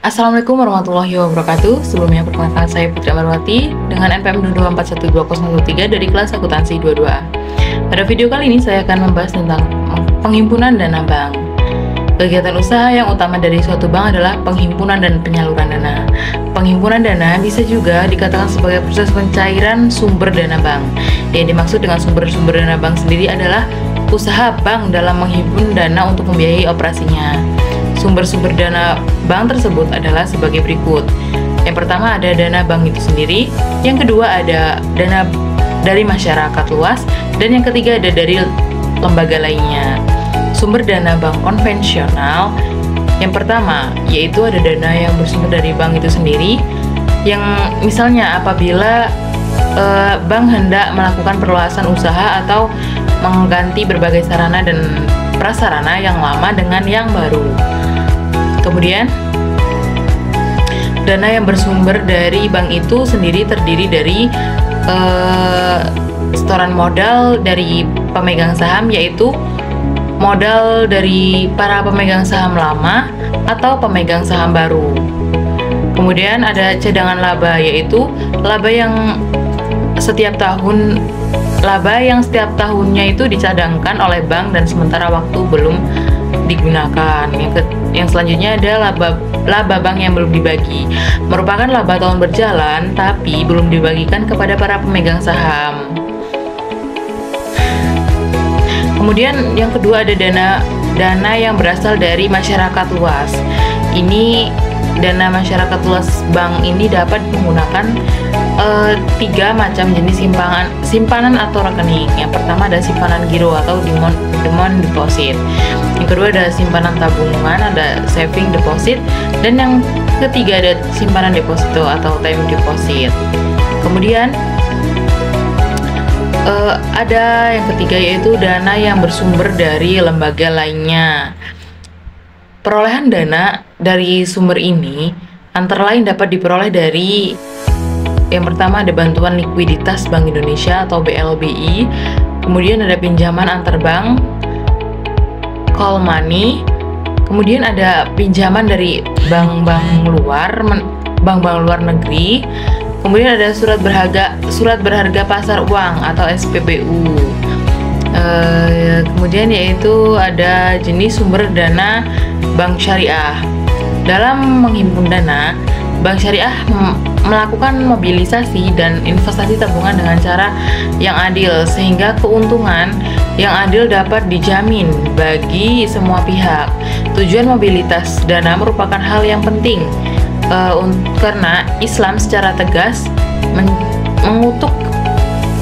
Assalamualaikum warahmatullahi wabarakatuh. Sebelumnya perkenalkan saya Putri Amarwati dengan NPM 224120013 dari kelas akuntansi 22A. Pada video kali ini saya akan membahas tentang penghimpunan dana bank. Kegiatan usaha yang utama dari suatu bank adalah penghimpunan dan penyaluran dana. Penghimpunan dana bisa juga dikatakan sebagai proses pencairan sumber dana bank. Yang dimaksud dengan sumber-sumber dana bank sendiri adalah usaha bank dalam menghimpun dana untuk membiayai operasinya. Sumber-sumber dana bank tersebut adalah sebagai berikut. Yang pertama ada dana bank itu sendiri, yang kedua ada dana dari masyarakat luas, dan yang ketiga ada dari lembaga lainnya. Sumber dana bank konvensional yang pertama yaitu ada dana yang bersumber dari bank itu sendiri, yang misalnya apabila bank hendak melakukan perluasan usaha atau mengganti berbagai sarana dan prasarana yang lama dengan yang baru. Kemudian, dana yang bersumber dari bank itu sendiri terdiri dari setoran modal dari pemegang saham, yaitu modal dari para pemegang saham lama atau pemegang saham baru. Kemudian ada cadangan laba, yaitu laba yang setiap tahunnya itu dicadangkan oleh bank dan sementara waktu belum digunakan. Yang selanjutnya ada laba bank yang belum dibagi, merupakan laba tahun berjalan tapi belum dibagikan kepada para pemegang saham. Kemudian yang kedua ada dana yang berasal dari masyarakat luas. Ini dana masyarakat luas bank ini dapat menggunakan tiga macam jenis simpanan atau rekening. Yang pertama ada simpanan giro atau demand deposit. Yang kedua ada simpanan tabungan, ada saving deposit, dan yang ketiga ada simpanan deposito atau time deposit. Kemudian ada yang ketiga yaitu dana yang bersumber dari lembaga lainnya. Perolehan dana dari sumber ini antara lain dapat diperoleh dari yang pertama ada bantuan likuiditas Bank Indonesia atau BLBI, kemudian ada pinjaman antar bank, call money, kemudian ada pinjaman dari bank-bank luar negeri, kemudian ada surat berharga pasar uang atau SPBU. Kemudian yaitu ada jenis sumber dana bank syariah. Dalam menghimpun dana, bank syariah melakukan mobilisasi dan investasi tabungan dengan cara yang adil, sehingga keuntungan yang adil dapat dijamin bagi semua pihak. Tujuan mobilitas dana merupakan hal yang penting karena Islam secara tegas mengutuk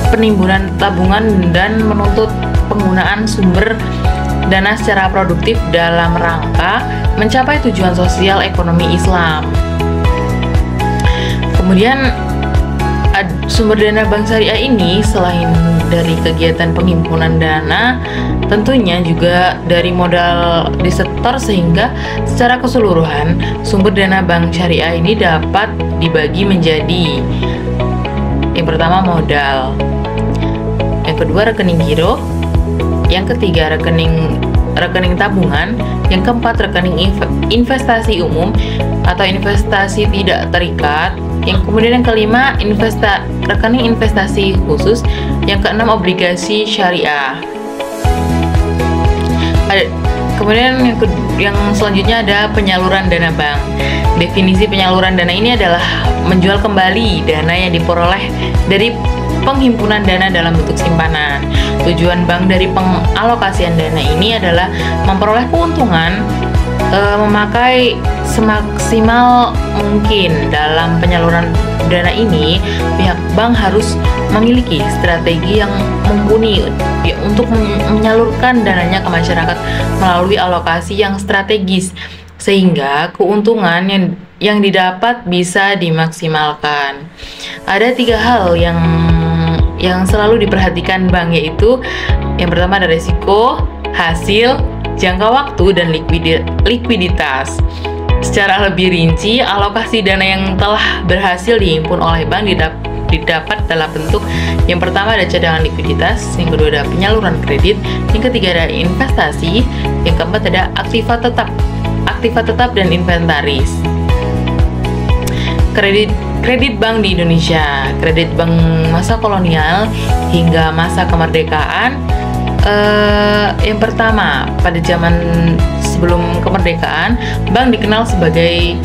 penimbunan tabungan dan menuntut penggunaan sumber dana secara produktif dalam rangka mencapai tujuan sosial ekonomi Islam. Kemudian sumber dana bank syariah ini selain dari kegiatan penghimpunan dana, tentunya juga dari modal disetor, sehingga secara keseluruhan sumber dana bank syariah ini dapat dibagi menjadi yang pertama modal, yang kedua rekening giro, yang ketiga rekening tabungan, yang keempat rekening investasi umum atau investasi tidak terikat, yang kemudian yang kelima rekening investasi khusus, yang keenam obligasi syariah. Kemudian yang selanjutnya ada penyaluran dana bank. Definisi penyaluran dana ini adalah menjual kembali dana yang diperoleh dari penghimpunan dana dalam bentuk simpanan. Tujuan bank dari pengalokasian dana ini adalah memperoleh keuntungan memakai semaksimal mungkin. Dalam penyaluran dana ini, pihak bank harus memiliki strategi yang mumpuni untuk menyalurkan dananya ke masyarakat melalui alokasi yang strategis, sehingga keuntungan yang didapat bisa dimaksimalkan. Ada tiga hal yang selalu diperhatikan bank, yaitu yang pertama ada risiko, hasil, jangka waktu, dan likuiditas. Secara lebih rinci, alokasi dana yang telah berhasil dihimpun oleh bank didapat dalam bentuk yang pertama ada cadangan likuiditas, yang kedua ada penyaluran kredit, yang ketiga ada investasi, yang keempat ada aktiva tetap dan inventaris. kredit bank di Indonesia. Kredit bank masa kolonial hingga masa kemerdekaan. Yang pertama, pada zaman sebelum kemerdekaan, bank dikenal sebagai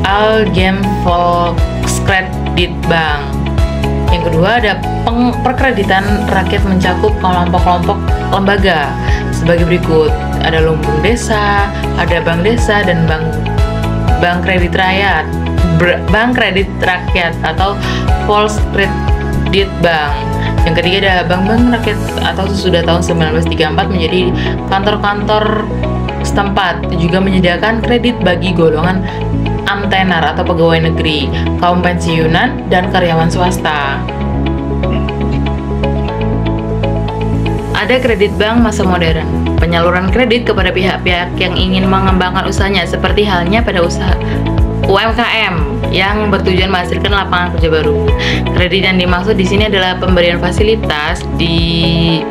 Algemene Volkskredietbank. Yang kedua ada perkreditan rakyat mencakup kelompok-kelompok lembaga sebagai berikut. Ada lumbung desa, ada bank desa, dan bank kredit rakyat, bank kredit rakyat atau Volkskredietbank. Yang ketiga ada bank-bank rakyat atau sesudah tahun 1934 menjadi kantor-kantor setempat, juga menyediakan kredit bagi golongan amtenar atau pegawai negeri, kaum pensiunan, dan karyawan swasta. Ada kredit bank masa modern, penyaluran kredit kepada pihak-pihak yang ingin mengembangkan usahanya, seperti halnya pada usaha UMKM yang bertujuan menghasilkan lapangan kerja baru. Kredit yang dimaksud di sini adalah pemberian fasilitas di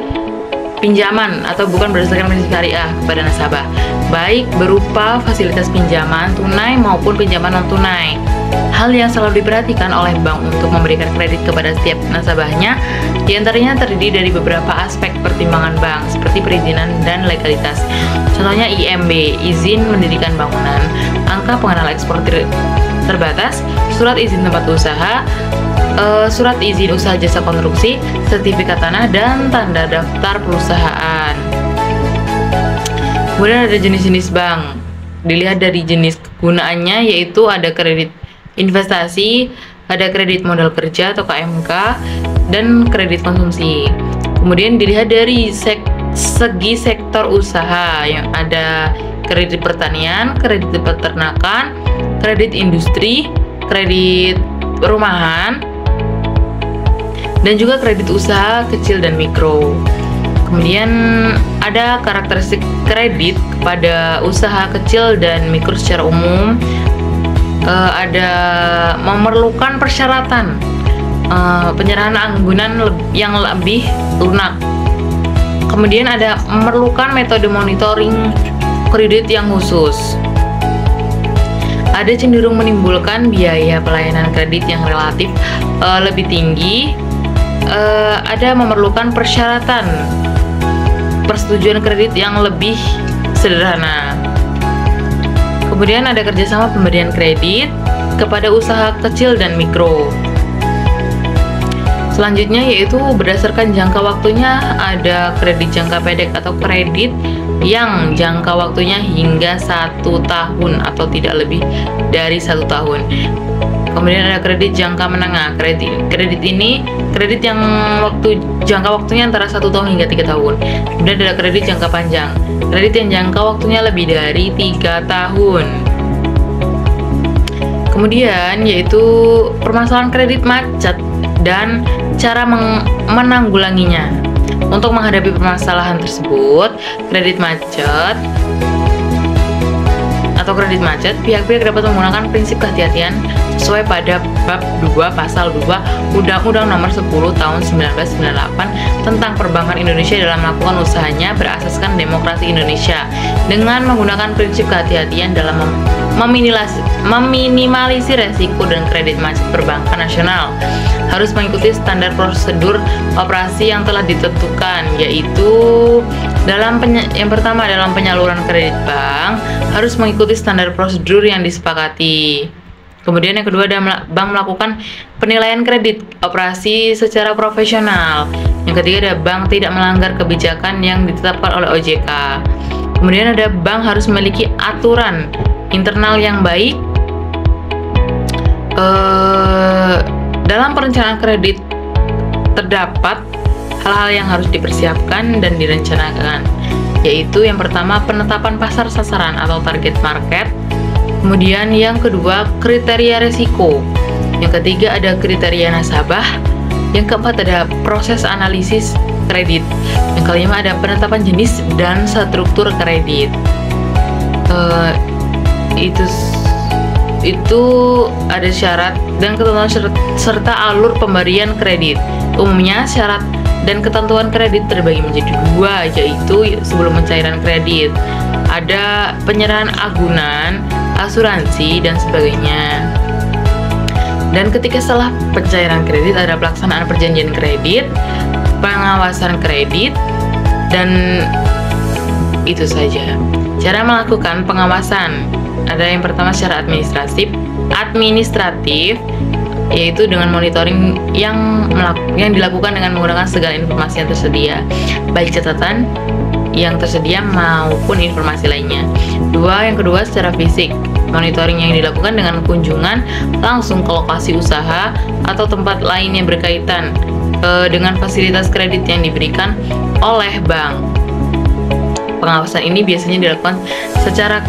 pinjaman atau bukan berdasarkan prinsip syariah kepada nasabah, baik berupa fasilitas pinjaman tunai maupun pinjaman non tunai. Hal yang selalu diperhatikan oleh bank untuk memberikan kredit kepada setiap nasabahnya diantaranya terdiri dari beberapa aspek pertimbangan bank seperti perizinan dan legalitas. Contohnya IMB, izin mendirikan bangunan, angka pengenal ekspor terbatas, surat izin tempat usaha, surat izin usaha jasa konstruksi, sertifikat tanah, dan tanda daftar perusahaan. Kemudian ada jenis-jenis bank. Dilihat dari jenis kegunaannya, yaitu ada kredit investasi, ada kredit modal kerja atau KMK, dan kredit konsumsi. Kemudian dilihat dari segi sektor usaha, yang ada kredit pertanian, kredit peternakan, kredit industri, kredit perumahan, dan juga kredit usaha kecil dan mikro. Kemudian ada karakteristik kredit kepada usaha kecil dan mikro secara umum. Ada memerlukan persyaratan penyerahan anggunan yang lebih lunak. Kemudian ada memerlukan metode monitoring kredit yang khusus. Ada cenderung menimbulkan biaya pelayanan kredit yang relatif lebih tinggi. Ada memerlukan persyaratan persetujuan kredit yang lebih sederhana. Kemudian ada kerjasama pemberian kredit kepada usaha kecil dan mikro. Selanjutnya yaitu berdasarkan jangka waktunya, ada kredit jangka pendek atau kredit yang jangka waktunya hingga 1 tahun atau tidak lebih dari 1 tahun. Kemudian ada kredit jangka menengah. Kredit ini kredit yang jangka waktunya antara 1 tahun hingga 3 tahun. Kemudian ada kredit jangka panjang. Kredit yang jangka waktunya lebih dari 3 tahun. Kemudian yaitu permasalahan kredit macet dan cara menanggulanginya. Untuk menghadapi permasalahan tersebut, kredit macet, pihak-pihak dapat menggunakan prinsip kehati-hatian sesuai pada bab 2 pasal 2 Undang-Undang Nomor 10 Tahun 1998 tentang Perbankan Indonesia dalam melakukan usahanya berasaskan demokrasi Indonesia dengan menggunakan prinsip kehati-hatian dalam meminimalisir resiko dan kredit macet perbankan nasional. Harus mengikuti standar prosedur operasi yang telah ditentukan, yaitu yang pertama dalam penyaluran kredit bank harus mengikuti standar prosedur yang disepakati. Kemudian yang kedua, bank melakukan penilaian kredit operasi secara profesional. Yang ketiga, ada bank tidak melanggar kebijakan yang ditetapkan oleh OJK. Kemudian ada bank harus memiliki aturan internal yang baik. Dalam perencanaan kredit terdapat hal-hal yang harus dipersiapkan dan direncanakan, yaitu yang pertama penetapan pasar sasaran atau target market. Kemudian yang kedua kriteria risiko. Yang ketiga ada kriteria nasabah. Yang keempat ada proses analisis kredit. Yang kelima ada penetapan jenis dan struktur kredit. Itu ada syarat dan ketentuan serta alur pemberian kredit. Umumnya syarat dan ketentuan kredit terbagi menjadi 2, yaitu sebelum pencairan kredit ada penyerahan agunan, asuransi, dan sebagainya. Dan ketika setelah pencairan kredit ada pelaksanaan perjanjian kredit, pengawasan kredit, dan itu saja. Cara melakukan pengawasan ada yang pertama secara administratif, yaitu dengan monitoring yang dilakukan dengan menggunakan segala informasi yang tersedia, baik catatan yang tersedia maupun informasi lainnya. Yang kedua secara fisik, monitoring yang dilakukan dengan kunjungan langsung ke lokasi usaha atau tempat lain yang berkaitan dengan fasilitas kredit yang diberikan oleh bank. Pengawasan ini biasanya dilakukan secara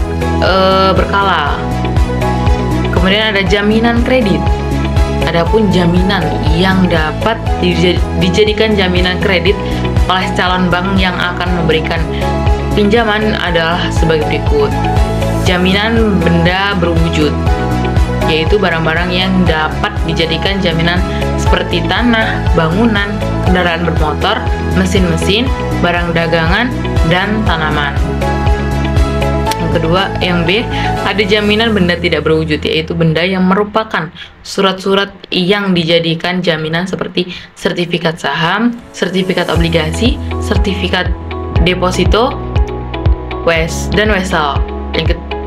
berkala. Kemudian ada jaminan kredit. Adapun jaminan yang dapat dijadikan jaminan kredit oleh calon bank yang akan memberikan pinjaman adalah sebagai berikut. Jaminan benda berwujud, yaitu barang-barang yang dapat dijadikan jaminan seperti tanah, bangunan, kendaraan bermotor, mesin-mesin, barang dagangan, dan tanaman. Kedua, yang B, ada jaminan benda tidak berwujud, yaitu benda yang merupakan surat-surat yang dijadikan jaminan seperti sertifikat saham, sertifikat obligasi, sertifikat deposito, dan wesel.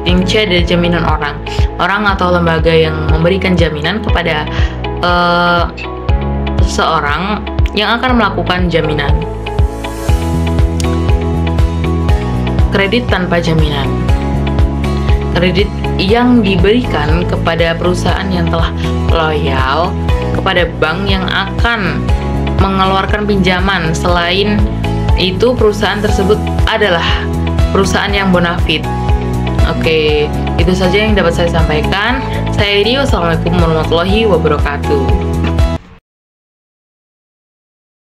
Yang C ada jaminan orang atau lembaga yang memberikan jaminan kepada seseorang yang akan melakukan jaminan. Kredit tanpa jaminan. Kredit yang diberikan kepada perusahaan yang telah loyal kepada bank yang akan mengeluarkan pinjaman. Selain itu, perusahaan tersebut adalah perusahaan yang bonafide. Oke, itu saja yang dapat saya sampaikan. Saya Iri, wassalamualaikum warahmatullahi wabarakatuh.